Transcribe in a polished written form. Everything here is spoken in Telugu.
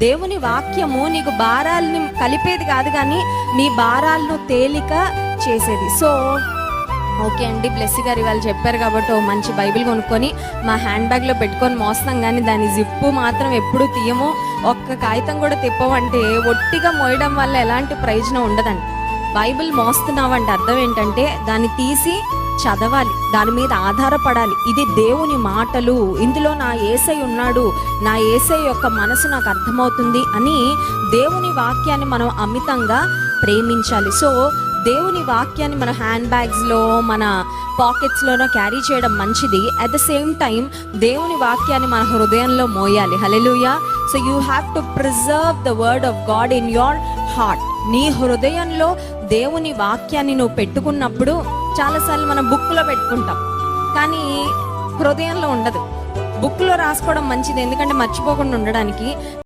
దేవుని వాక్యము నీకు భారాలని కలిపేది కాదు, కానీ నీ భారాలను తేలిక చేసేది. సో ఓకే అండి, బ్లెస్సీ గారు ఇవాళ చెప్పారు కాబట్టి ఓ మంచి బైబిల్ కొనుక్కొని మా హ్యాండ్ బ్యాగ్లో పెట్టుకొని మోస్తాం, కానీ దాని జిప్పు మాత్రం ఎప్పుడు తీయము, ఒక్క కాగితం కూడా తిప్పమంటే ఒట్టిగా మోయడం వల్ల ఎలాంటి ప్రయోజనం ఉండదండి. బైబిల్ మోస్తున్నావంటే అర్థం ఏంటంటే దాన్ని తీసి చదవాలి, దాని మీద ఆధారపడాలి. ఇది దేవుని మాటలు, ఇందులో నా యేసై ఉన్నాడు, నా యేసై యొక్క మనసు నాకు అర్థమవుతుంది అని దేవుని వాక్యాన్ని మనం అమితంగా ప్రేమించాలి. సో దేవుని వాక్యాన్ని మన హ్యాండ్ బ్యాగ్స్లో, మన పాకెట్స్లోనో క్యారీ చేయడం మంచిది. అట్ ద సేమ్ టైం దేవుని వాక్యాన్ని మన హృదయంలో మోయాలి. Hallelujah. So you have to preserve the word of God in your heart. నీ హృదయంలో దేవుని వాక్యాన్ని నువ్వు పెట్టుకున్నప్పుడు, చాలాసార్లు మనం బుక్లో పెట్టుకుంటాం కానీ హృదయంలో ఉండదు. బుక్లో రాసుకోవడం మంచిది, ఎందుకంటే మర్చిపోకుండా ఉండడానికి.